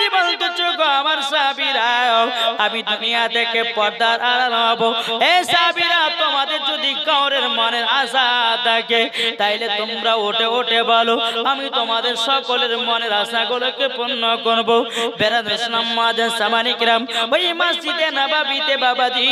নবীজি বলতেছে গো আমার সাহাবীরা আমি দুনিয়া থেকে পর্দার আড়াল হব এই সাহাবীরা তোমাদের যদি কাউরের মনের আশা থাকে তাইলে তোমরা ওঠে ওঠে বলো আমি তোমাদের সকলের মনের আশাগুলোকে পূর্ণ করব বেরাদর ইসলাম মাদান সামানিকরাম ওই মসজিদে নববীতে বাবাজি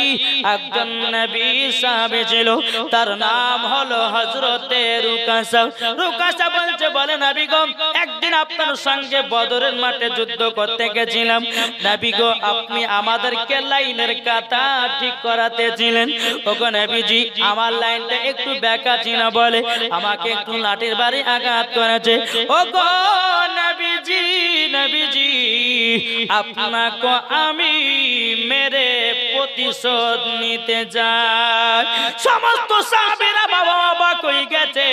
একজন নবী সাহাবী ছিল তার নাম হলো হযরতে রুকাসা রুকাসা বলছে বলে নবী গো একদিন আপনার সঙ্গে বদরের মাঠে যুদ্ধ করতে গেছিলাম নবী গো আপনি আমাদেরকে লাইনের কাঁটা ঠিক করাতেছিলেন ওগো নবীজি আমার লাইনটা একটু বেঁকা ছিল বলে আমাকে একটু লাঠির বাড়ি আঘাত করেছে ওগো নবীজি নবীজি আপনাকে আমি মেরে প্রতিশোধ নিতে যাই সমস্ত সাহাবীরা বাবা বাবা কই গেছে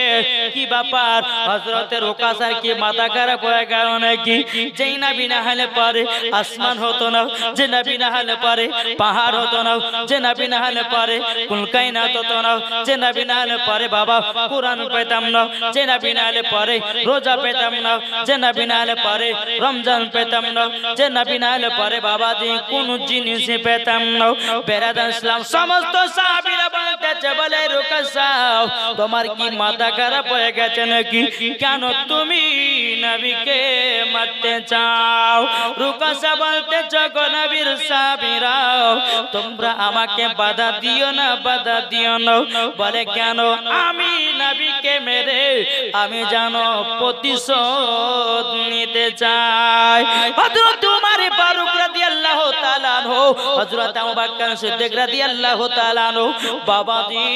কি ব্যাপার হযরতে রুকাসার কি মাথা খারাপ হয়ে গেল নাকি যেই নবী না হলে পারে আসমান হতো না যে নবী না হলে পারে পাহাড় হতো না যে নবী না হলে পারে কুলকায়নাত হতো না যে নবী না হলে পারে বাবা কুরআন পেতাম না যে নবী না হলে পারে রোজা পেতাম না যে নবী না হলে পারে রমজান পেতাম না যে নবী না হলে পারে বাবাজি কোন জিনিস পেতাম না বেরাদার ইসলাম সমস্ত সাহাবীরা বলতেছে বলে রুকাসা তোমার কি মাথা খারাপ হয়ে গেছে নাকি কেন তুমি নবীকে মারতে চাও রুকাসা বলতেছে গো নবীর সাহাবীরা তোমরা আমাকে বাধা দিও না বলে কেন আমি নবীকে মেরে আমি জানো প্রতিশোধ নিতে চাই হযরত উমর ফারুক রাদিয়াল্লাহু তাআলা আনহু হযরত আবু বকর সিদ্দিক রাদিয়াল্লাহু তাআলা আনহু বাবাজি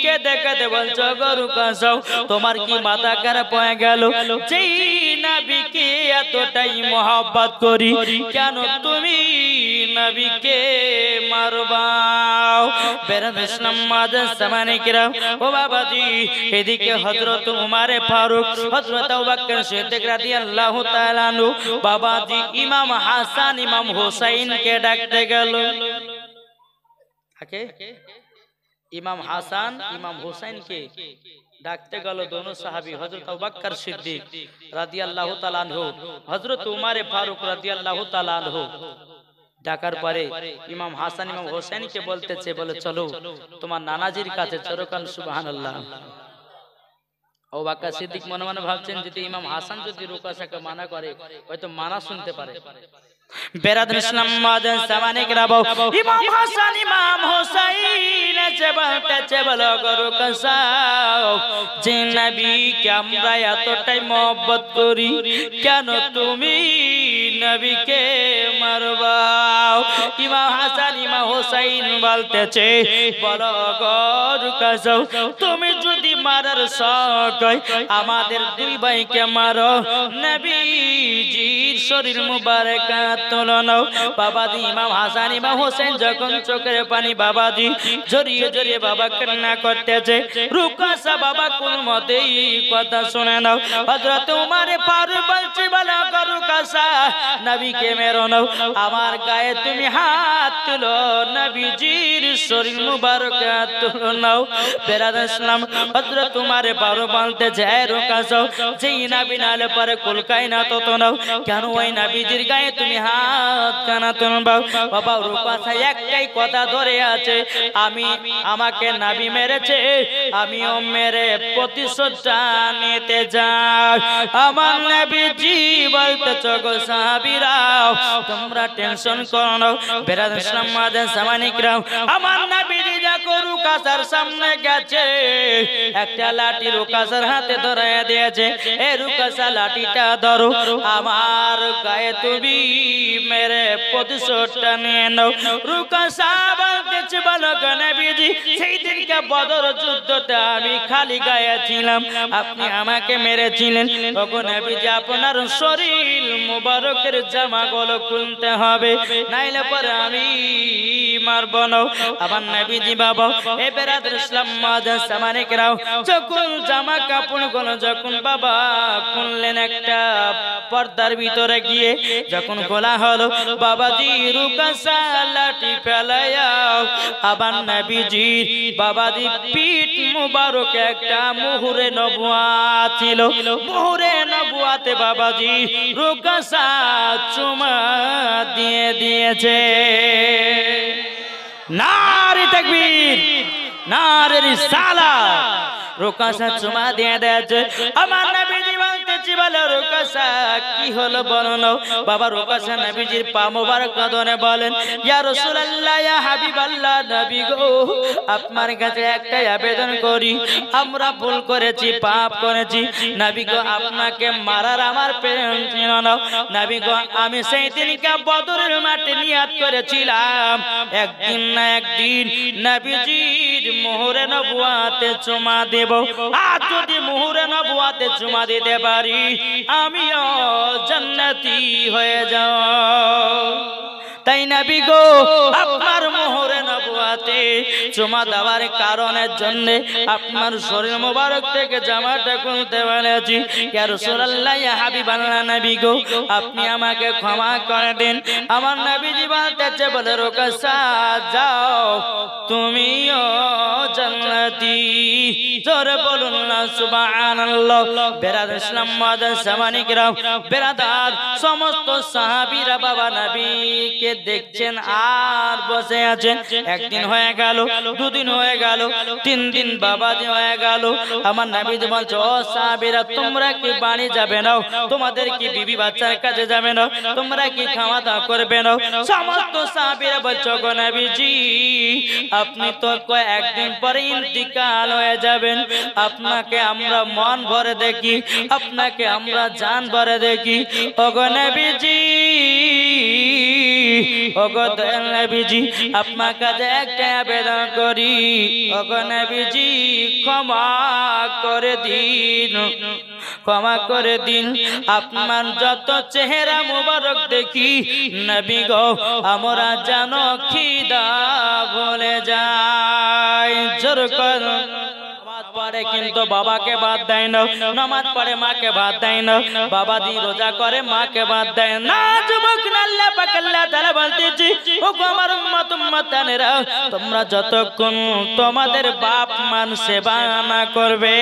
কে দেখতে বলছো গো রুকাসা তোমার কি মাথা খারাপ হয়ে গেল যেই নবীকে এতটাই মহব্বত করি কেন তুমি নবীকে মারবা বেরাদ ইসলাম মাদান সামানিকরাম ও বাবাজি এদিকে হযরত উমর ফারুক হযরত আবু বকর সিদ্দিক রাদিয়াল্লাহু তাআলা আনহু বাবাজি ইমাম হাসান ইমাম হুসাইন কে ডাকতে গেল কাকে ইমাম হাসান ইমাম হুসাইন কে ডাকতে গেল দোনো সাহাবী হযরত আবু বকর সিদ্দিক রাদিয়াল্লাহু তাআলা আনহু হযরত উমর ফারুক রাদিয়াল্লাহু তাআলা আনহু ডাকার পরে ইমাম হাসান ইমাম হোসেনকে বলতেছে বলে চলো তোমার নানাজির কাছে চরকান সুবহানাল্লাহ আবু বকর সিদ্দিক মনে মনে ভাবছেন যদি ইমাম হাসান যদি রুকাসাকে মানা করে হয়তো মানা শুনতে পারে বেরাদর ইসলাম মাদান সামানিকরাম ইমাম হাসান ইমাম হোসেন যে বলতেছে বলো গো রুকাসা যে নবীকে আমরা এতটাই মহব্বত করি কেন তুমি নবীকে মারবা ইমাম হাসান ইমাম হোসেন বলতেছে বলো গো রুকাসা তুমি যদি মারার শখ হয় আমাদের দুই ভাইকে মারো নবীজির শরীর মুবারক তুলে নাও বাবাজি ইমাম হাসান ইমাম হোসেন যখন চোখের পানি বাবাজি জড়িয়ে জড়িয়ে বাবা কান্না করতেছে রুকাসা বাবা কোন মতেই কথা শুনে নাও হযরত উমর ফারুক বলছে বলো গো রুকাসা নবীকে মেরো নাও আমার গায়ে তুমি হাত তুলো নবীজির শরীর মুবারক তুলে নাও বেরাদর ইসলাম হযরত উমর ফারুক বলতে যায় রুকাসা যেই নবী নালে পরে কুলকায়নাত হতো না কেন ওই নবীজির গায়ে তুমি হাত কেন তুলবাও বাবা রুকাসা একটাই কথা ধরে আছে আমি আমাকে নবী মেরেছে আমিও মেরে প্রতিশোধটা নিতে যাই আমার নবীজি বলতেছে গো সাহাবীরা তোমরা টেনশন করো না বেরাদর ইসলাম মাদান সামানিকরাম আমার নবীজি যখন রুকাসার সামনে গেছে একটা লাঠি রুকাসার হাতে ধরায় দিয়েছে এ রুকাসা লাঠিটা ধরো আমার গায়ে তুমি মেরে প্রতিশোধটা নিয়ে নাও রুকাসা বলতেছে বলো গো নবীজি সেই দিনকে বদর যুদ্ধতে আমি খালি গায়ে ছিলাম আপনি আমাকে মেরেছিলেন ওগো নবীজি আপনার শরীর মুবারকের জামাগুলো খুলতে হবে নাইলে পরে আমি মারব না আমার নবীজি বাবা এ বেরাদর ইসলাম মাদান সামানিকরাম যখন জামা কাপড়গুলো যখন বাবা খুললেন একটা পর্দার ভিতরে ভিতরে গিয়ে যখন খোলা হলো বাবাজি রুকাসা লাঠি ফেলাইয়া আবার নবীজি বাবাজি পিঠ মুবারক একটা মুহুরে নবুয়াত ছিল। মুহুরে নবুয়াতে বাবাজি রুকাসা চুমা দিয়ে দিয়েছে। নারে তাকবীর, নারে রিসালাত। রুকাসা চুমা দিয়ে দিয়েছে। আমার নবীজি বলতেছি বলে রুকাসা কি হলো বলো না। বাবা রুকাসা নবীজির পা মোবারক ধরে বলেন ইয়া রাসূলুল্লাহ ইয়া হাবিবাল্লাহ নবী গো আপনার কাছে একটা আবেদন করি, আমরা ভুল করেছি, পাপ করেছি। নবী গো আপনাকে মারার আমার প্রেরণ ছিল না। নবী গো আমি সেই দিনকে বদরের মাঠে নিয়াত করেছিলাম একদিন না একদিন নবীজির মোহরে নবুয়াতে চুমা দেব। আর যদি মোহরে নবুয়াতে চুমা দিতে পারি আমিও জান্নাতি হয়ে যাও। তাই নবী গো আপনার মোহরে নবুয়াতে চুমা দেওয়ার কারণের জন্য আপনার শরীর মোবারক থেকে জামাটা খুলতে বলেছি। ইয়া রাসূলুল্লাহ ইয়া হাবিবাল্লাহ নবী গো আপনি আমাকে ক্ষমা করে দিন। আমার নবীজি বলতেছে বলে রুকাসা যাও তুমিও জান্নাতি। জোরে বলুন না সুবহানাল্লাহ। বেরাদার ইসলাম মুআজ্জাজ সামানি কিরাম বেরাদার সমস্ত সাহাবীরা বাবা নবীকে দেখছেন আর বসে আছেন। একদিন হয়ে গেল, দুদিন হয়ে গেল, 3 দিন বাবাজি হয়ে গেল। আমার নবীজি বলছে ও সাহাবীরা তোমরা কি বাড়ি যাবে না? তোমাদের কি বিবি বাচ্চার কাছে যাবে না? তোমরা কি খাওয়া দাওয়া করবে না? সমস্ত সাহাবীরা বলছে গো নবীজি আপনি তো কয়েকদিন পরে ইন্তিকাল হয়ে যাবেন, আপনাকে আমরা মন ভরে দেখি, আপনাকে আমরা জান ভরে দেখি। ও গো নবীজি, ও গো দয়াল নবীজি আপনার কাছে একটা আবেদন করি, ও গো নবীজি ক্ষমা করে দিন, ক্ষমা করে দিন। আপনার যত চেহারা মুবারক দেখি নবী গো আমরা জানো খিদা ভুলে যাই। জোর কর পড়ে কিন্তু বাবাকে বাদ দেয় না, নামাজ পড়ে মাকে বাদ দেয় না, বাবাজি রোজা করে মাকে বাদ দেয় না। যুবক আল্লাহ পাক আল্লাহ তাআলা বলতেছি ও আমার উম্মত উম্মতানেরা তোমরা যতক্ষণ তোমাদের বাপ মান সেবা না করবে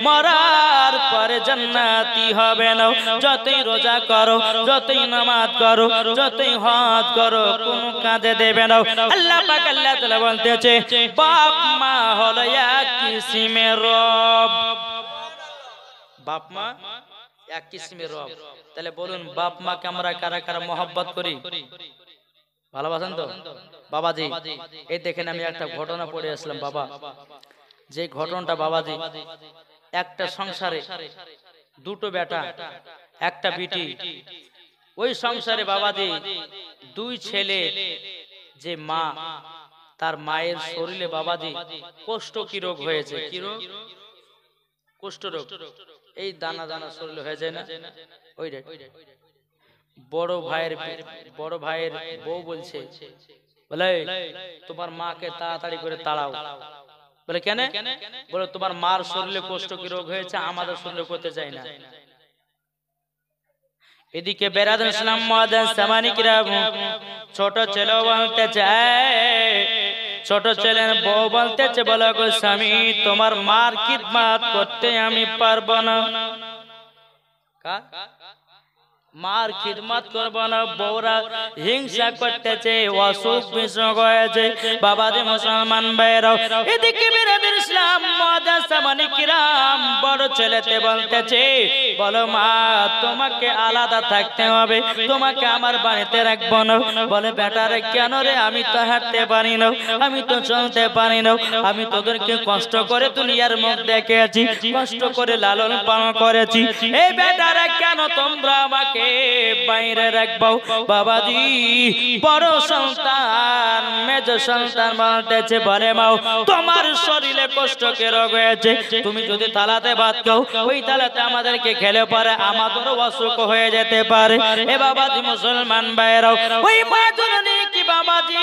মরার পরে জান্নাতি হবে না। যতই রোজা করো, যতই নামাজ করো, যতই হজ করো কোনো কাজে দেবে না। আল্লাহ পাক আল্লাহ তাআলা বলতেছে বাপ মা হলো এক কিসিমের রব। বাপ মা এক কিসিমের রব। তাহলে বলুন বাপ মাকে আমরা কারা কারা মহব্বত করি, ভালোবাসেন তো? বাবাজি এই দেখেন আমি একটা ঘটনা পড়ে আসলাম বাবা। যে ঘটনাটা বাবাজি একটা সংসারে দুটো বেটা একটা বিটি, ওই সংসারে বাবাজি 2 ছেলে, যে মা তার মায়ের শরীরে বাবাজি কোষ্ঠ কি রোগ হয়েছে, কি রোগ? কোষ্ঠ রোগ। এই দানা দানা শরীরে হয়ে যায় না ওই রে। বড় ভাইয়ের বউ বলছে বলে তোমার মাকে তাড়াতাড়ি করে তাড়াও। বলে কেন? বলে তোমার মার শরীরে কোষ্ঠ কি রোগ হয়েছে, আমাদের শরীরে করতে চাই না। এদিকে বেরাদার ইসলাম মুআজ্জাজ সামানি কিরাম ছোট ছেলে বলতে চায়, ছোট ছেলের বউ বলতেছে বলো গো স্বামী তোমার মার খিদমত করতে আমি পারবো না। মার খিদমত করবো না। বউরা হিংসা করতেছে, অসুখ বিসুখ হয়েছে। বাবাজি মুসলমান ভাইরাও এদিকে বেরাদার ইসলাম মুআজ্জাজ সামানি কিরাম বড় ছেলেতে বলতেছে বলো মা তোমাকে আলাদা থাকতে হবে, তোমাকে আমার বাড়িতে রাখবো না। বলে বেটারে কেন রে? আমি তো হাঁটতে পারি না, আমি তো চলতে পারি না, আমি তোদেরকে কষ্ট করে দুনিয়ার মুখ দেখেছি, কষ্ট করে লালন পালন করেছি, এই বেটারে কেন তোমরা আমাকে বাইরে রাখবো? বাবাজি বড় সন্তান মেজ সন্তান বলতেছে বলে মাও তোমার শরীরে কোষ্ঠকে রোগ হয়েছে, তুমি যদি তালাতে ভাত খাও ওই তালাতে আমাদেরকে খেলে পারে আমাদেরও অসুখ হয়ে যেতে পারে। এ বাবাজি মুসলমান ভাইরাও ওই মা জননী কি বাবাজি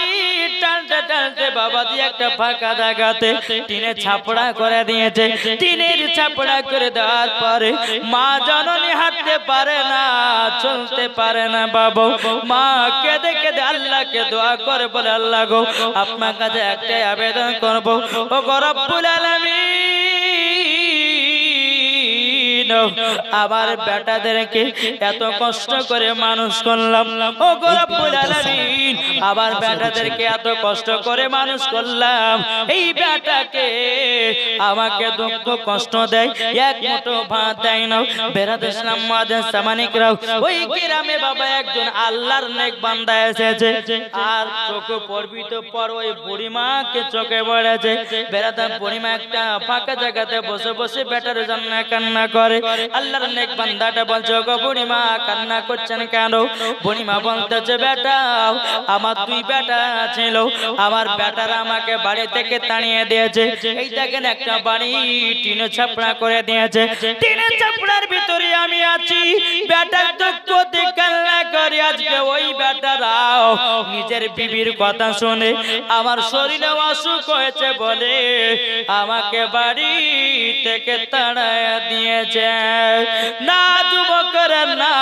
টানতে টানতে বাবাজি একটা ফাঁকা জায়গাতে টিনের ছাপড়া করে দিয়েছে। টিনের ছাপড়া করে দেওয়ার পরে মা জননী হাঁটতে পারে না, চলতে পারে না বাবু, মা কেঁদে কেঁদে আল্লাহকে দোয়া করে বলে আল্লাহ গো আপনার কাছে একটাই আবেদন করবো, ও গো রব্বুল আলামিন আমার বেটাদেরকে এত কষ্ট করে মানুষ করলাম, ও গো রব্বুল আলামিন আমার বেটাদেরকে এত কষ্ট করে মানুষ করলাম, এই বেটাকে আমাকে দুঃখ কষ্ট দেয়, এক মুঠো ভাত দেয় না। বেরাদের ইসলাম মাদের সামানিকরাও ওই গ্রামে বাবা একজন আল্লাহর নেক বান্দা এসেছে, আর চোখে পড়বি তো পর ওই বুড়িমাকে চোখে পড়েছে। বেরাদার বুড়িমা একটা ফাঁকা জায়গাতে বসে বসে বেটার জন্য কান্না করে। আল্লাহর নেক বান্দাটা বলছে, গো বুড়িমা কান্না করছেন কেন? বুড়িমা বলতেছে, বেটা আমার দুই বেটা ছিল, আমার বেটারা আমাকে বাড়ি থেকে তাড়িয়ে দিয়েছে, এই দেখেন একটা বাড়ি টিনে ছাপড়া করে দিয়েছে, টিনে ছাপড়ার ভিতরে আমি আছি, বেটার দুঃখতে কান্না করে। আজকে ওই বেটারাও নিজের বিবির কথা শুনে আমার শরীরে অসুখ হয়েছে বলে আমাকে বাড়ি থেকে তাড়ায় দিয়েছে। না যুবকরা না,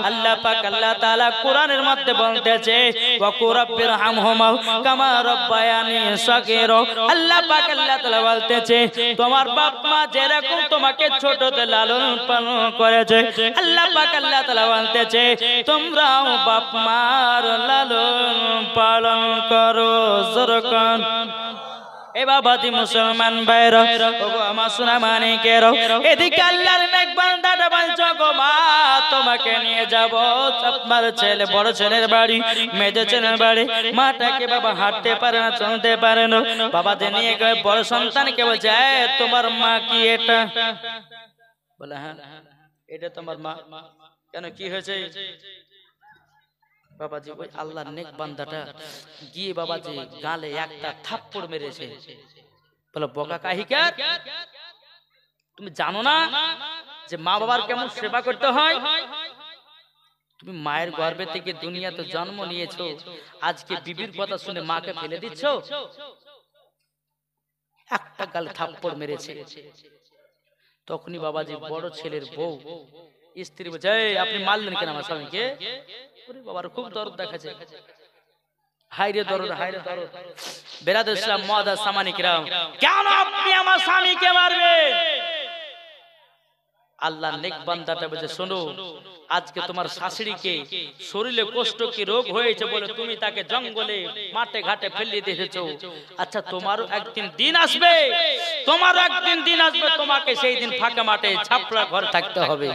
আল্লাহ পাক আল্লাহ তাআলা কোরআনের মধ্যে বলতেছে, ওয়া কুরাব্বির হামহুমা কামা রাব্বায়ানি সাগীরা। আল্লাহ পাক আল্লাহ তাআলা বলতেছে, তোমার বাপ মা যেরকম তোমাকে ছোটতে লালন পালন করেছে, আল্লাহ পাক আল্লাহ তাআলা বলতেছে তোমরাও বাপ মার লালন পালন করো। জরকান এ বাবাজি মুসলমান ভাইরা, ওগো আমার সোনা মানিকেরা, এদিকে আল্লাহর নেক বান্দাটা বলছো, গো মা তোমাকে নিয়ে যাব আপনার ছেলে বড় ছেলের বাড়ি, মেজো ছেলের বাড়ি। মাটাকে বাবা হাঁটতে পারে না, চলতে পারে না, বাবাকে নিয়ে গিয়ে বড় সন্তানকে বলছে, তোমার মা কি এটা? বলে হ্যাঁ এটা তোমার মা। কেন কি হয়েছে? বাবাজি ওই আল্লাহর নেক বান্দাটা গিয়ে বাবাজি গালে একটা থাপ্পড় মেরেছে। বলে বোকা কাহিকার, তুমি জানো না যে মা বাবার কেমন সেবা করতে হয়? তুমি মায়ের গর্ভে থেকে দুনিয়াতে জন্ম নিয়েছো, আজকে বিবির কথা শুনে মাকে ফেলে দিচ্ছ? একটা গালে থাপ্পড় মেরেছে। তখনই বাবাজি বড় ছেলের বউ স্ত্রী বলছে, আপনি মারলেন কেন আমার স্বামীকে? বাবার খুব দরদ দেখাচ্ছে, হাইরে দরদ, হাইরে দরদ। বেরাদুল ইসলাম মুআদ্দাস সামানি কিরাম, কেন আপনি আমার স্বামীকে মারবেন? আল্লাহর নেক বান্দাটা বলছে, শোনো আজকে তোমার শাশুড়িকে শরীরে কষ্ট কি রোগ হয়েছে বলে তুমি তাকে জঙ্গলে মাঠে ঘাটে ফেলে দিয়েছো। আচ্ছা তোমারও একদিন দিন আসবে, তোমারও একদিন দিন আসবে, তোমাকে সেই দিন ফাঁকা মাঠে ছাপড়া ঘর থাকতে হবে।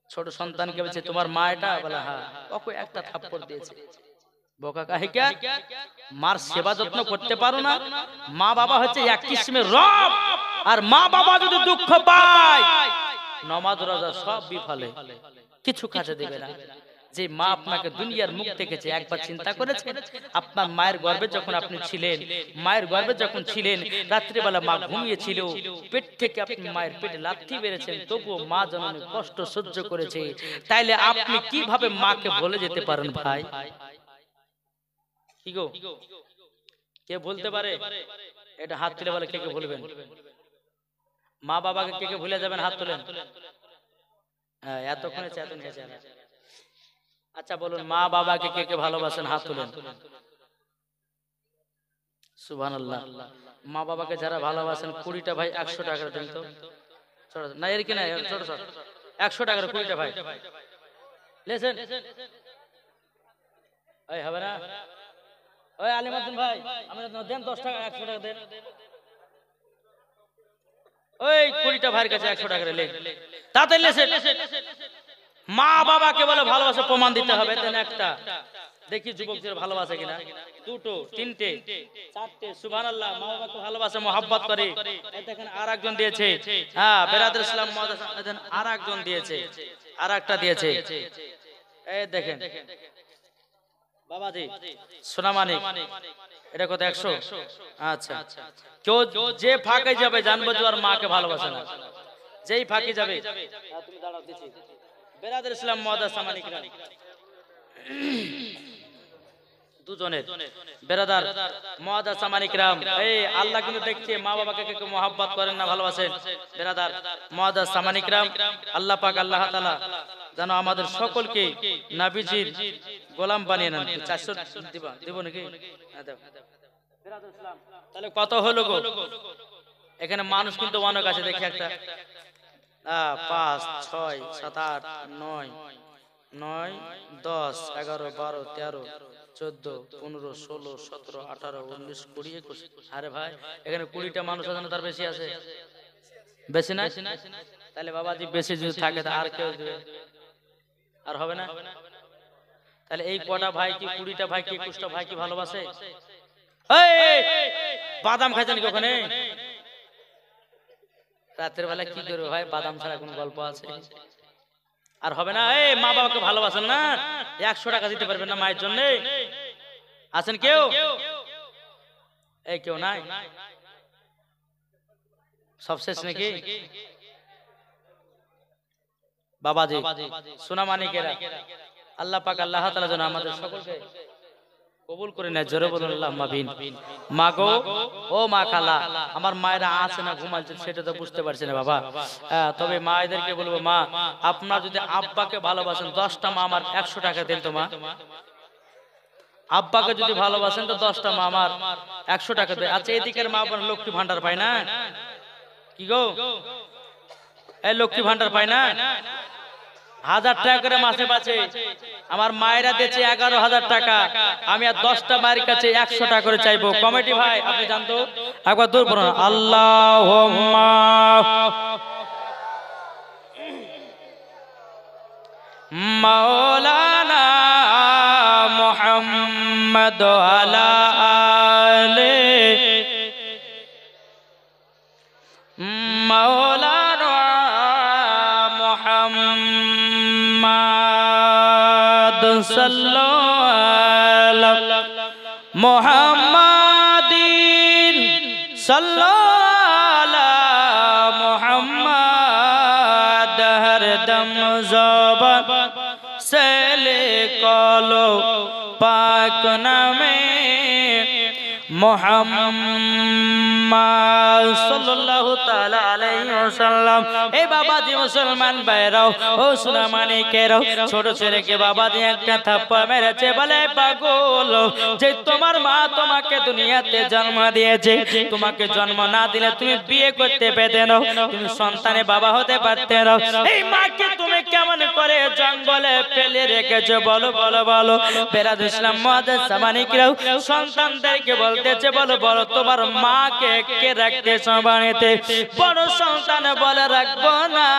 ছোট সন্তানকে বলছে, তোমার মা এটা? বলে হ্যাঁ। ওকে একটা থাপ্পড় দিয়েছে। বোকা কাহিকা, মার সেবা যত্ন করতে পারো না? মা বাবা হচ্ছে এক কিসমের রব, আর মা বাবা যদি দুঃখ পায় নামাজ রোজা সব বিফলে, কিছু কাজে দেবে না। যে মা আপনাকে দুনিয়ার মুখ দেখেছে, একবার চিন্তা করেছেন আপনার মায়ের গর্ভে যখন আপনি ছিলেন, মায়ের গর্ভে যখন ছিলেন রাত্রিবেলা মা ঘুমিয়েছিল, পেট থেকে আপনি মায়ের পেটে লাথি মেরেছেন, তবুও মা জননী কষ্ট সহ্য করেছে, তাইলে আপনি কিভাবে মাকে বলে যেতে পারেন? ভাই কি গো, কে বলতে পারে? এটা হাত তুলে বলে কে কে বলবেন? মা বাবাকে কে কে ভুলে যাবেন? হাত তোলেন। হ্যাঁ এতক্ষণে চেতন হয়েছে। আচ্ছা বলুন, মা বাবাকে কে কে ভালোবাসেন? হাত তোলেন। সুবহানাল্লাহ। মা বাবাকে যারা ভালোবাসেন 20টা ভাই 100 টাকা দেন তো। না এর কি না ছোট ছোট 100 টাকার 20টা ভাই লেছেন। এই হবে না? ওই আলিমউদ্দিন ভাই আমরা দেন 10 টাকা 100 টাকা দেন। ওই 20টা ভাইয়ের কাছে 100 টাকা লে তাতে লেছেন। মা বাবাকে বলে ভালোবাসা প্রমাণ দিতে হবে। দেন একটা দেখি যুবকদের ভালোবাসে কিনা। দুটো, তিনটে, চারটে। সুবহানাল্লাহ। মা বাবাকে ভালোবাসে, মোহাব্বত করে। এই দেখেন আরেকজন দিয়েছে। হ্যাঁ বেরাদুল ইসলাম মুআদ্দাস দেন আরেকজন দিয়েছে, আরেকটা দিয়েছে। এই দেখেন বাবাজি সোনামানিক, এটা কত? 100। আচ্ছা কেউ যে ফাঁকে যাবে জানবো যে ওর মাকে ভালোবাসে না। যেই ফাঁকে যাবে তুমি দাঁড়াও দিচ্ছি। বেরাদুল ইসলাম মুআদ্দাস সামানিকরা দুজনের বেরাদার মুআজ্জাজ সামানি কিরাম, এই আল্লাহ কিন্তু দেখছে মা বাবাকে কে মহব্বত করেন না ভালোবাসেন। বেরাদার মুআজ্জাজ সামানি কিরাম, আল্লাহ পাক আল্লাহ তাআলা যেন আমাদের সকলকে নবীজির গোলাম বানিয়ে নেন। 400 দিব নাকি? হ্যাঁ দাও। বেরাদার ইসলাম, তাহলে কত হলো গো? এখানে মানুষ কিন্তু অনেক আছে, দেখি একটা 5 6 7 8 9 9 10 11 12 13 14 15 16 17 18 19 20 21। আরে ভাই, এখানে 20টা মানুষ আছে না তার বেশি আছে? বেশি না? তাহলে বাবাজি বেশি যদি থাকে তা আর কেউ দেবে? আর হবে না? তাহলে এই কটা ভাই কি 20টা ভাই কি 21টা ভাই কি ভালোবাসে? এই বাদাম খাইছেন কি ওখানে? রাতের বেলা কি করবে ভাই, বাদাম ছাড়া কোন গল্প আছে? আর হবে না? এই মা বাবাকে ভালোবাসেন না? 100 টাকা দিতে পারবেন না মায়ের জন্য? আছেন কেউ? এই কেউ নাই? সব শেষ নাকি? বাবাজি সোনা মানিকেরা, আল্লাহ পাক আল্লাহ তাআলা যেন আমাদের সকলকে কবুল করে নেয়। জোরে বলুন আল্লাহুম্মা আমিন। মা গো, ও মা খালা, আমার মায়েরা আছে না ঘুমাচ্ছে সেটা তো বুঝতে পারছি না বাবা। তবে মায়েদেরকে বলবো, মা আপনার যদি আব্বাকে ভালোবাসেন 10টা মা আমার 100 টাকা দেন তো মা। আব্বাকে যদি ভালোবাসেন তো 10টা মা আমার 100 টাকা দেন। আচ্ছা, এদিকের মা আপনার লক্ষ্মী ভান্ডার পায় না কি গো? এই লক্ষ্মী ভান্ডার পায় না? 1000 টাকা করে মাসে পাচ্ছে। আমার মায়েরা দিয়েছে 11,000 টাকা। আমি আর 10টা মায়ের কাছে 100 টাকা করে চাইবো। কমিটি ভাই আপনি জানতো একবার দূর পড়ুন। আল্লাহুম্মা মাওলানা মুহাম্মদ আলা আলে মাওলানা মুহাম্মদ সাল্লাল্লাহু মুহাম্মাদিন সাল্লাল্লাহু মুহাম্মদ হরদম জবান से लिखो पाक नामे মুহাম্মদ সাল্লাল্লাহু তাআলা আলাইহি ওয়াসাল্লাম। এই বাবাজি মুসলমান ভাইরাও, ও সোনা মানিকেরাও, ছোট ছেলেকে বাবাজি একটা থাপ্পড় মেরেছে। বলে পাগল, যে তোমার মা তোমাকে দুনিয়াতে জন্ম দিয়েছে, তোমাকে জন্ম না দিলে তুমি বিয়ে করতে পেতে নাও, তুমি সন্তানে বাবা হতে পারতে নাও। এই মাকে তুমি কেমন করে জঙ্গলে ফেলে রেখেছো বলো বলো বলো। বেরাদ ইসলাম মুআজ্জাজ সামানিকরাও সন্তানদেরকে বলতেছে, বলো বলো তোমার মাকে কে রাখতেছ বাড়িতে? বড় সন্তান বলে রাখবো না,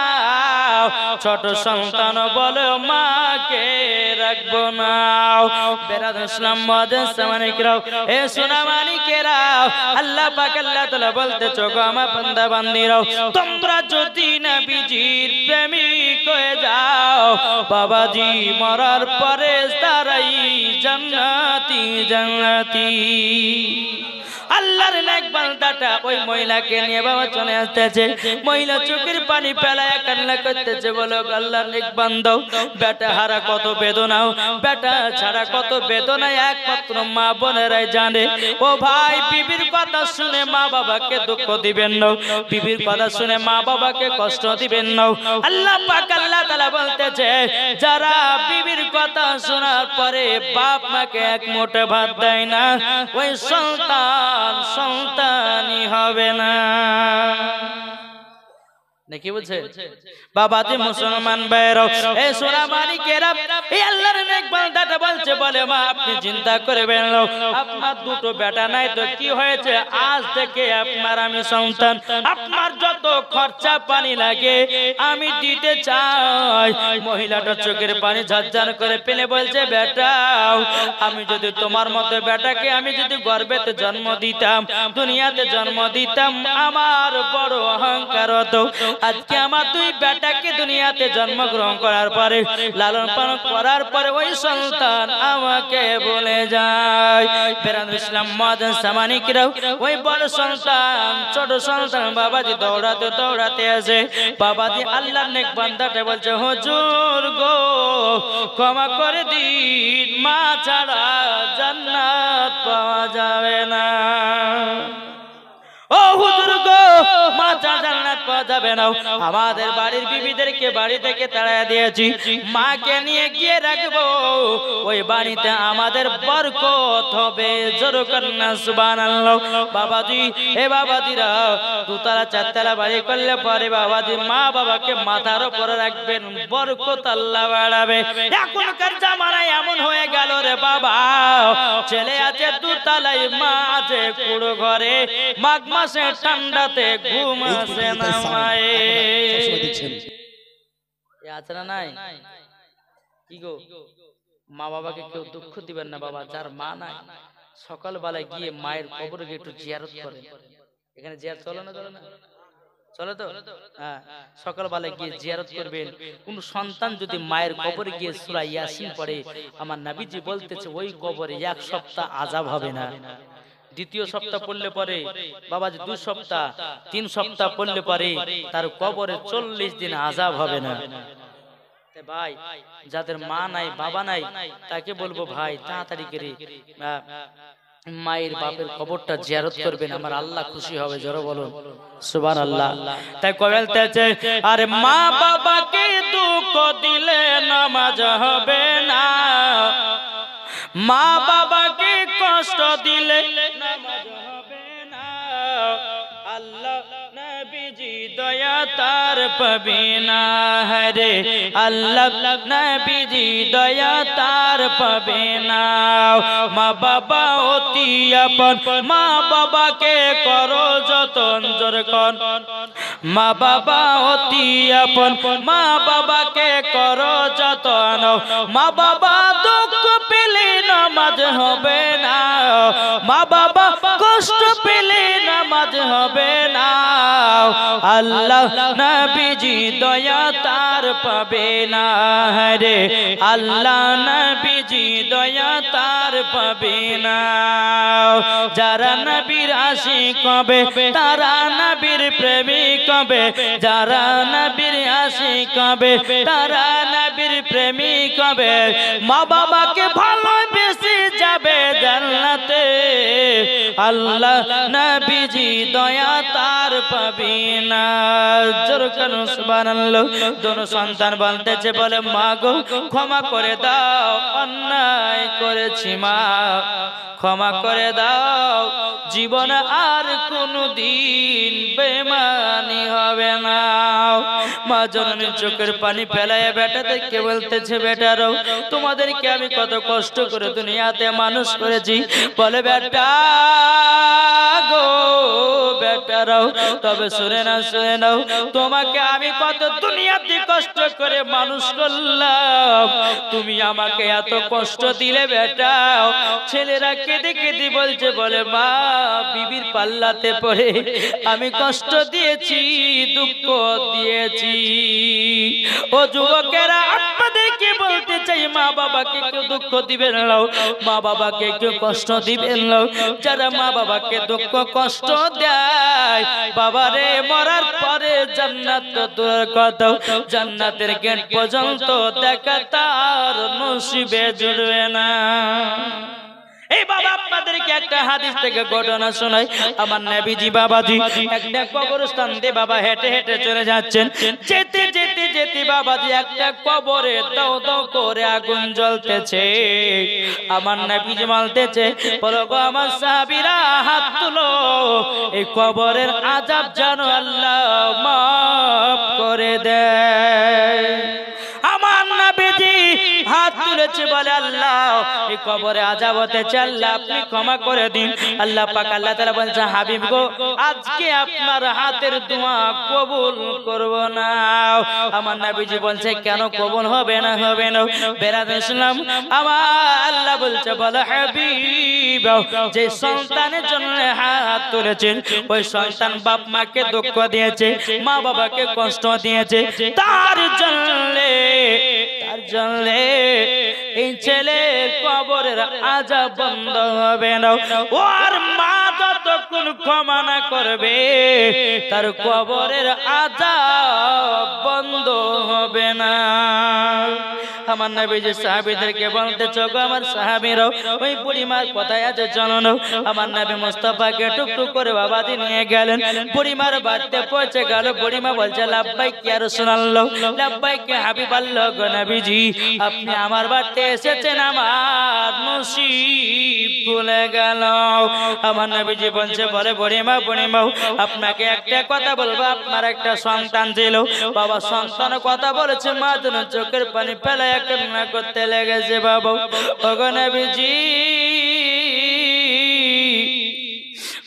ছোট সন্তান বলে মাকে রাখবো না। বেরাদ ইসলাম মুআজ্জাজ সামানিকরাও, এ সোনা মানিকেরাও, আল্লাহ পাক আল্লাহ তাআলা বলতেছো গো আমার বান্দা বান্দীরাও, তোমরা যদি নবীজির প্রেমিক হয়ে যাও, বাবাজি মরার পরে তারাই জান্নাতি জান্নাতি। আল্লাহর নেক বান্দাটা ওই মহিলাকে নিয়ে বাবা চলে আসতেছে। মহিলা চোখের পানি ফেলায় কান্না করতেছে, বলো আল্লাহর নেক বান্দা, বেটা হারা কত বেদনা, বেটা ছাড়া কত বেদনা একমাত্র মা বোনেরাই জানে। ও ভাই, বিবির কথা শুনে মা বাবাকে দুঃখ দিবেন না, বিবির কথা শুনে মা বাবাকে কষ্ট দিবেন না। আল্লাহ পাক আল্লাহ তাআলা বলতেছে, যারা বিবির কথা শোনার পরে বাপ মাকে এক মুঠো ভাত দেয় না, ওই সন্তানই হবে না। নাকি বলছে বাবাজি মুসলমান ভাইরাও, এই সোনা মানিকেরা, এই আল্লাহর নেক বান্দাটা বলছে, বলে মা আপনি চিন্তা করবেন না, আপনার দুটো বেটা নাই তো কি হয়েছে, আজ থেকে আপনার আমি সন্তান, আপনার যত খরচা পানি লাগে আমি দিতে চাই। মহিলাটা চোখের পানি ঝরঝর করে ফেলে বলছে, বেটা আমি যদি তোমার মতো বেটাকে আমি যদি গর্ভেতে জন্ম দিতাম, দুনিয়াতে জন্ম দিতাম, আমার বড় অহংকার হতো। আজকে আমার দুই বেটাকে দুনিয়াতে জন্মগ্রহণ করার পরে লালন পালন করার পরে ওই সন্তান আমাকে বলে যায়। বেরাদ ইসলাম মুআজ্জাজ সামানিকরাও, ওই বড় সন্তান ছোট সন্তান বাবাজি দৌড়াতে দৌড়াতে আসে। বাবাজি আল্লাহর নেক বান্দাটা বলছে, হুজুর গো ক্ষমা করে দিন, মা ছাড়া জান্নাত পাওয়া যাবে না। ও হুজুর গো, মা ছাড়া জান্নাত পাওয়া যাবে না। আমাদের বাড়ির বিবিদেরকে বাড়ি থেকে তাড়িয়ে দিয়েছি, মাকে নিয়ে গিয়ে রাখবো ওই বাড়িতে, আমাদের বরকত হবে। জোরে কন্না সুবহানাল্লাহ। বাবাজি, হে বাবাজিরা, দুতলা চারতলা বাড়ি করলে পরে বাবাজি মা বাবাকে মাথার উপরে রাখবেন, বরকত আল্লাহ বাড়াবে। এখনকার জামানায় এমন হয়ে গেল রে বাবা, ছেলে আছে দুতলায়, মা আছে কুড়ো ঘরে, মাঘ মাসে ঠান্ডাতে ঘুম আসে না মায়ের। আছে না নাই? কি গো, মা বাবাকে কেউ দুঃখ দিবেন না বাবা। যার মা নাই, সকালবেলায় গিয়ে মায়ের কবরে গিয়ে একটু জিয়ারত করে। এখানে জিয়ারত চলে না? চলে না? চলে তো? হ্যাঁ, সকালবেলায় গিয়ে জিয়ারত করবেন। কোন সন্তান যদি মায়ের কবরে গিয়ে সূরা ইয়াসিন পড়ে, আমার নবীজি বলতেছে ওই কবরে 1 সপ্তাহ আযাব হবে না। দ্বিতীয় সপ্তাহ পড়লে পরে বাবাজি 2 সপ্তাহ, 3 সপ্তাহ পড়লে পরে তার কবরে 40 দিন আযাব হবে না। ভাই, যাদের মা নাই বাবা নাই, তাকে বলবো ভাই তাড়াতাড়ি করে মায়ের বাপের কবরটা জিয়ারত করবেন, আমার আল্লাহ খুশি হবে। জোরে বলুন সুবহানাল্লাহ। তাই বলতেছে, আরে মা বাবাকে দুঃখ দিলে নামাজ হবে না, মা বাবাকে কষ্ট দিলে নামাজ হবে না। আল্লাহ নবীজি দয়া তার পাবে না, হরে আল্লাহ নবীজি দয়া তার পাবে না। মা বাবা অতি আপন, মা বাবাকে করো যতন। জোরে কোন, মা বাবা অতি আপন, মা বাবাকে করো যতন। মা বাবা দুঃখ পেলে নামাজ হবে না, মা বাবা কষ্ট পেলে নামাজ হবে না। আল্লাহ নবীজি দয়া তার পাবে না, হরে আল্লাহ নবীজি দয়া তার পাবে না। যারা নবীর আশিক হবে তারা নবীর প্রেমিক হবে, যারা নবীর আশিক হবে তারা নবীর প্রেমিক হবে। মা বাবাকে ভালোবেসে যাবে জান্নাতে, আল্লাহ নবীজি দয়া তার পাবে না। জোরে কানো সুবহানাল্লাহ। দোনো সন্তান বলতেছে, বলে মা গো ক্ষমা করে দাও, অন্যায় করেছি মা, ক্ষমা করে দাও, জীবন আর কোনদিন বেমানি হবে না। মা জননী চোখের পানি ফেলায় বেটাদেরকে বলতেছে, বেটারও তোমাদেরকে আমি কত কষ্ট করে দুনিয়াতে মানুষ করেছি। বলে বেটা গো, বেটারাও তবে শুনে না, শুনে নাও, তোমাকে আমি কত দুনিয়াতে কষ্ট করে মানুষ করলাম, তুমি আমাকে এত কষ্ট দিলে বেটা। ছেলেরা কেঁদে কেঁদে বলছে, বলে মা বিবির পাল্লাতে পড়ে আমি কষ্ট দিয়েছি, দুঃখ দিয়েছি। ও যুবকেরা, আপনাদেরকে বলতে চাই, মা বাবাকে কেউ দুঃখ দিবেন না, মা বাবাকে কেউ কষ্ট দিবেন না। যারা মা বাবাকে দুঃখ কষ্ট দেয়, বাবারে মরার পরে জান্নাত তো দূরের কথা, জান্নাতের গেট পর্যন্ত দেখা তার নসিবে জুড়বে না। এই বাবা আপনাদেরকে একটা হাদিস থেকে ঘটনা শোনাই। আমার নবীজি বাবাজি একটা কবরস্থান দিয়ে বাবা হেঁটে হেঁটে চলে যাচ্ছেন। যেতে যেতে যেতে বাবাজি একটা কবরে দাও দাও করে আগুন জ্বলতেছে। আমার নবীজি বলতেছে, বলো গো আমার সাহাবীরা হাত তুলো, এই কবরের আযাব যেন আল্লাহ মাফ করে দেয়। আমার নবীজি হাত তুলেছে, বলে আল্লাহ এই কবরে আযাব হতেছে, আল্লাহ আপনি ক্ষমা করে দিন। আল্লাহ পাক আল্লাহ তাআলা বলছে, হাবিব গো আজকে আপনার হাতের দোয়া কবুল করব না। আমার নবীজি বলছে, কেন কবুল হবে না? হবে না বেরাদর ইসলাম, আমার আল্লাহ বলছে, বলে হাবিব যে সন্তানের জন্য হাত তুলেছেন, ওই সন্তান বাপ মাকে দুঃখ দিয়েছে, মা বাবাকে কষ্ট দিয়েছে, তার জন্য এই ছেলে কবরের আযাব বন্ধ হবে না। ওর মা যতক্ষণ ক্ষমা না করবে, তার কবরের আযাব বন্ধ হবে না। আমার নবীজি সাহাবীদেরকে বলতে চোখো আমার সাহাবীরাও ওই বুড়িমার কথায় আছে চলো না। আমার নবী মুস্তাফাকে টুকটুক করে বাবাজি নিয়ে গেলেন, বুড়িমার বাড়িতে পৌঁছে গেল। বুড়িমা বলছে লাব্বাইক ইয়া রাসূলুল্লাহ, লাব্বাইক ইয়া হাবিবাল্লাহ, গো নবীজি আপনি আমার বাড়িতে এসেছেন, আমার নসিব খুলে গেল। আমার নবীজি বলছে বলে বুড়িমা আপনাকে একটা কথা বলবো, আপনার একটা সন্তান ছিল, বাবা সন্তানের কথা বলেছে, মা যেন চোখের পানি ফেলায় কান্না করতে লেগেছে। বাবা ওগো নবীজি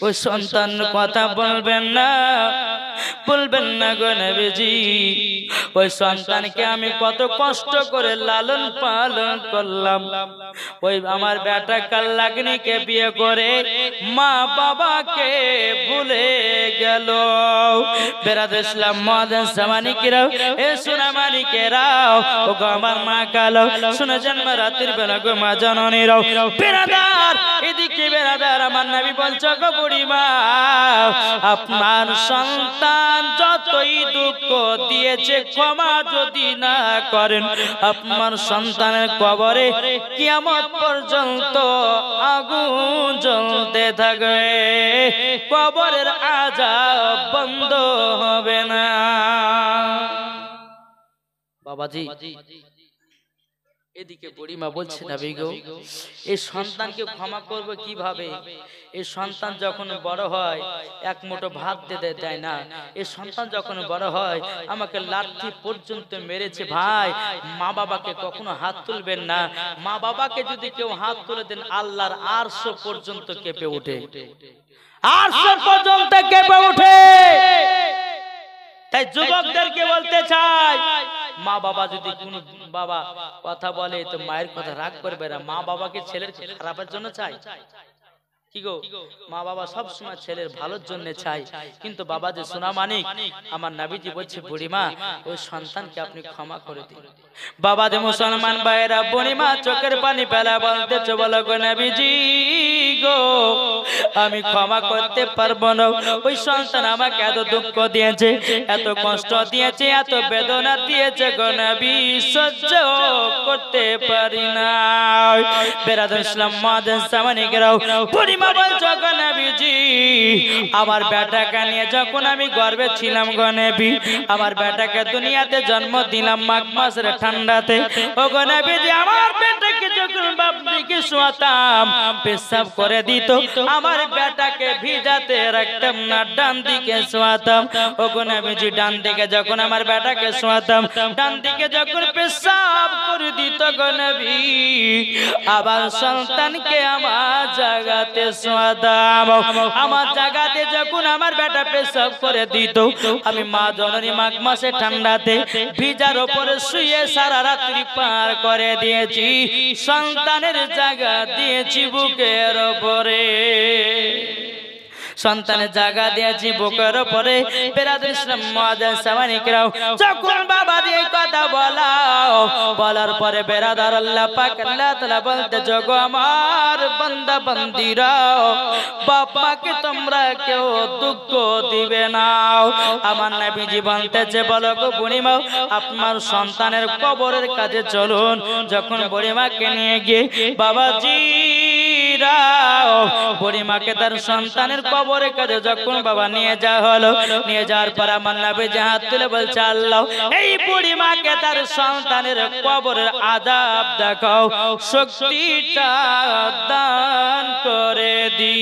ওই সন্তান কথা বলবেন না গো নবীজি, ওই সন্তানকে আমি কত কষ্ট করে লালন পালন করলাম, ওই আমার বেটা কাল্লাগনিকে বিয়ে করে মা বাবাকে ভুলে গেল। বেরাদর ইসলাম মুআজ্জিন জামানিকেরাও, এ সোনামানিকেরাও, ও গো আমার মা কালো শুনেছেন মা রাতের বেলা গো মা জননীরাও। বেরাদার এদিকে বেরাদার আমার নবী বলছে গো বুড়িমা আপনার সন্তান যতই দুঃখ দিয়েছে ক্ষমা যদি না করেন, আপনার সন্তানের কবরে কিয়ামত পর্যন্ত আগুন জ্বলতে থাকবে, কবরের আযাব বন্ধ হবে না। বাবাজি এদিকে বুড়িমা বলছে নবী গো এই সন্তানকে ক্ষমা করব কিভাবে? এই সন্তান যখন বড় হয় এক মুঠো ভাত দিতে দেয় না, এই সন্তান যখন বড় হয় আমাকে লাঠি পর্যন্ত মেরেছে। ভাই মা বাবাকে কখনো হাত তুলবেন না, মা বাবাকে যদি কেউ হাত তুলে দেন আল্লাহর আরশ পর্যন্ত কেঁপে ওঠে, আরশ পর্যন্ত কেঁপে ওঠে। তাই যুবকদেরকে বলতে চাই মা বাবা যদি কোনো বাবা কথা বলে তো মায়ের কথা রাগ করবে না, মা বাবাকে ছেলের খারাপের জন্য চাই কি গো, মা বাবা সব সময় ছেলের ভালোর জন্য চাই। কিন্তু বাবা যে সোনামানিক আমার নবীজি বলছে বুড়িমা ওই সন্তানকে আপনি ক্ষমা করে দিন। বাবা যে মুসলমান ভাইরা বুড়িমা চোখের পানি ফেলা বলতেছে বলো গো নবীজি গো আমি ক্ষমা করতে পারবো না, ওই সন্তান আমাকে এত দুঃখ দিয়েছে, এত কষ্ট দিয়েছে, এত বেদনা দিয়েছে গো নবী সহ্য করতে পারি না। বেরাদর ইসলাম মুআজ্জিন জামানিকেরাও বুড়িমা বলছো গো নবীজি আমার বেটাকে নিয়ে যখন আমি গর্ভে ছিলাম গো নবী, আমার বেটাকে দুনিয়াতে জন্ম দিলাম মাঘ মাসের ঠান্ডাতে, ও গো নবীজি আমার বেটাকে যখন বাপ দিকে শোয়াতাম পেশাব করে দিত, আমার বেটাকে ভিজাতে রাখতাম না, ডান দিকে শোয়াতাম। ও গো নবীজি ডান দিকে যখন আমার বেটাকে শোয়াতাম, ডান দিকে যখন পেশাব করে দিত গো নবী আবার সন্তানকে আমার জায়গাতে শোয়াতাম, আমার জায়গাতে যখন আমার বেটা পেশাব করে দিত আমি মা জননী মাঘ মাসে ঠান্ডাতে ভিজার উপরে শুয়ে সারা রাত্রি পার করে দিয়েছি, সন্তানের জায়গা দিয়েছি বুকের উপরে, সন্তানের জায়গা দিয়েছি বুকের উপরে। বেরাদর ইসলাম মুআজ্জিন জামানিকেরাও যখন বাবা দিয়ে কথা বলার পরে বেরাদার আল্লাহ পাক আল্লাহ তাআলা বলতে জগো আমার বান্দা বান্দিরাও বাপ মাকে তোমরা কেউ দুঃখ দিবে না। আমার নবীজি বলতেছে বলো গো বুড়িমা আপনার সন্তানের কবরের কাছে চলুন। যখন বুড়িমাকে নিয়ে গিয়ে বাবাজি বুড়িমাকে তার সন্তানের কবরের কাছে যখন বাবা নিয়ে যাওয়া হলো, নিয়ে যাওয়ার পর আমার নবীজি হাত তুলে বলছে আল্লাহ এই বুড়িমাকে তার সন্তানের কবরের আযাব দেখাও, শক্তিটা দান করে দি।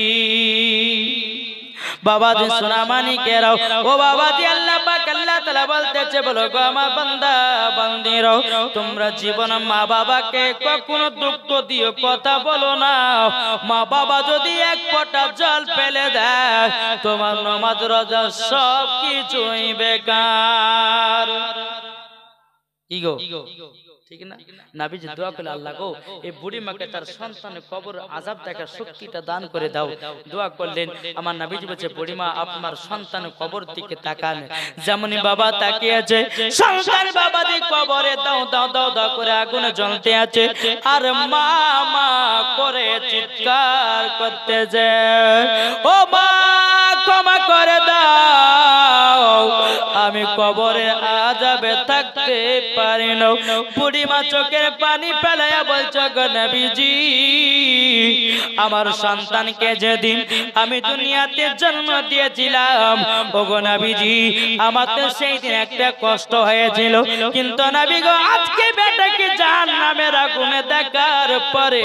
বাবাজি সোনামানিকেরাও ও বাবাজি আল্লাহ পাক আল্লাহ তাআলা বলতেছে বলো গো আমার বান্দা বান্দিরাও তোমরা জীবন মা বাবাকে কখনো দুঃখ দিও কথা বলো না। মা বাবা যদি এক ফোঁটা জল ফেলে দেয় তোমার নামাজ রোজা সব কিছুই বেকার। কি গো ঠিক না? নবীজি দোয়া করলেন আল্লাহ গো এই বুড়ি মাকে তার সন্তানের কবর আযাব দেখার শক্তিটা দান করে দাও। দোয়া করলেন আমার নবীজি বলেছে বুড়ি মা আপনার সন্তানের কবর দিকে তাকান, যেমনই বাবা তাকিয়েছে সন্তান বাবা দি কবরে দাও দাও দাও দাও করে আগুনে জ্বলতে আছে আর মা মা করে চিৎকার করতেছে ও মা ক্ষমা করে দাও, আমি কবরে আযাবে থাকতে পারি না। বুড়িমা চোখের পানি ফেলাইয়া বলছে, গো নবীজি, আমার সন্তানকে যেদিন আমি দুনিয়াতে জন্ম দিয়েছিলাম, ওগো নবীজি, আমার তো সেই দিন একটা কষ্ট হয়েছিল, কিন্তু নবী গো, আজকে বেটাকে জাহান্নামের আগুনে দেখার পরে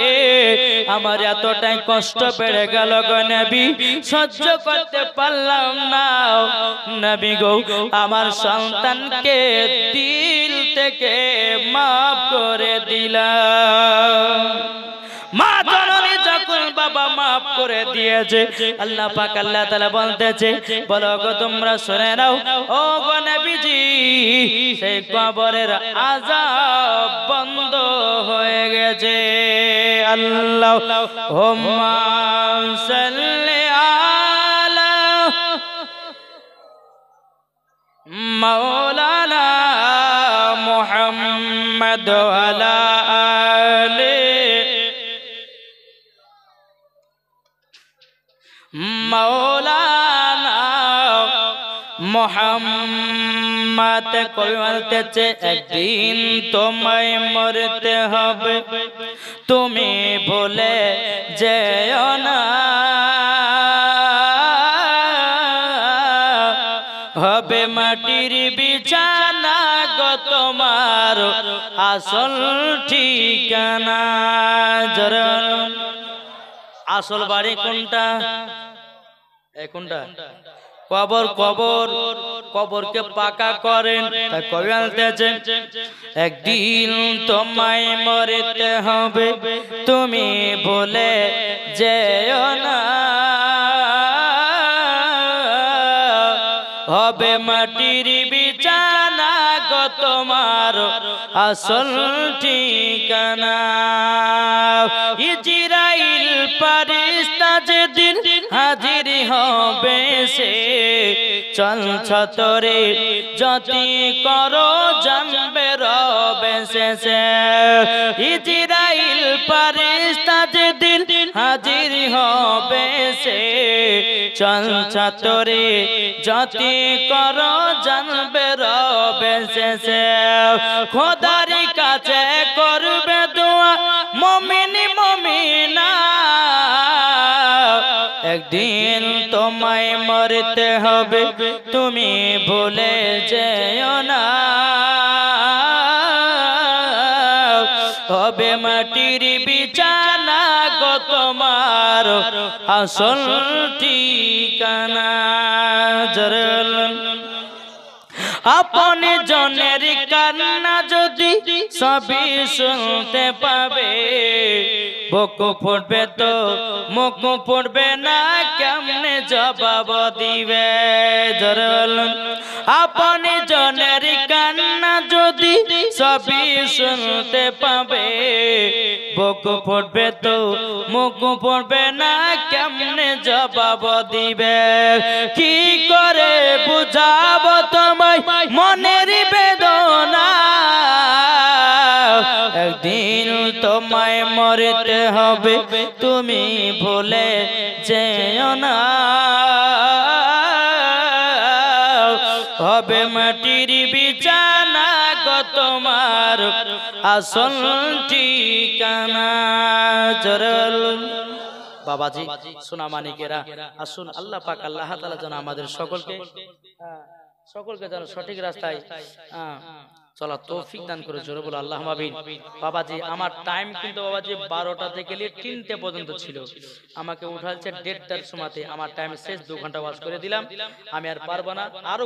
আমার এতটাই কষ্ট বেড়ে গেল গো নবী, সহ্য করতে পারলাম না। নবী গো, আমার সন্তানকে দিল থেকে মাফ করে দিলাম। মা জননী যখন বাবা মাফ করে দিয়েছে, আল্লাহ পাক আল্লাহ তাআলা বলতেছে, বলো গো তোমরা শুনে নাও, ও গো নবীজি, সেই কবরের আযাব বন্ধ হয়ে গেছে। আল্লাহুম্মা সাল্লি আলা মাওলানা মুহাম্মদ ওয়া আলা আলি মাওলানা মুহাম্মদ। কবি বলতেছে, একদিন তোমায় মরতে হবে, তুমি ভুলে যেও না, হবে মাটির বিছানা গো তোমার আসল ঠিকানা। আসল বাড়ি কোনটা? কোনটা? কবর। কবর, কবরকে পাকা করেন। তাই কবি বলতেছেন, একদিন তোমায় মরতে হবে, তুমি ভুলে যেও না, হবে মাটির বিছানা গো তোমার আসল ঠিকানা। ইজরাইল ফেরেশতা যেদিন হাজির হবে, সে চলছতরে যতি করো জানবে রবে শেষে। ইজরাইল ফেরেশতা যেদিন হাজির হবে, সে চলছতরে যতি করো জানবে রবে শেষে। খোদার কাছে করবে দোয়া মুমিন মুমিনা, একদিন তোমায় মরতে হবে, তুমি ভুলে যেও না, হবে মাটির বিছানা গো তোমার আসল ঠিকানা। আপনি জনের কান্না যদি সবই শুনতে পাবে, বুক ফুটবে তো মুখ ফুটবে না, কেমনে জবাব দিবে? আপনি জনের কান্না যদি সবই শুনতে পাবে, বুক ফুটবে তো মুখ ফুটবে না, কেমনে জবাব দিবে? কি করে বুঝাবো তোমায় মনের বেদনা, একদিন তোমায় মরতে হবে, তুমি ভুলে যেও না, হবে মাটির বিছানা গো তোমার আসল ঠিকানা। বাবাজি, সোনা মানিকেরা, আসুন আল্লাহ পাক আল্লাহ তাআলা যেন আমাদের সকলকে যেন সঠিক রাস্তায় চলা তৌফিক দান করে। জোরে বলো আল্লাহুম্মা আমিন। বাবাজি, আমার টাইম কিন্তু বাবাজি 12টা থেকে 3টে পর্যন্ত ছিল, আমাকে উঠালছে 1:30টার সময়তে। আমার টাইম শেষ, 2 ঘন্টা ওয়াজ করে দিলাম, আমি আর পারবো না। আরো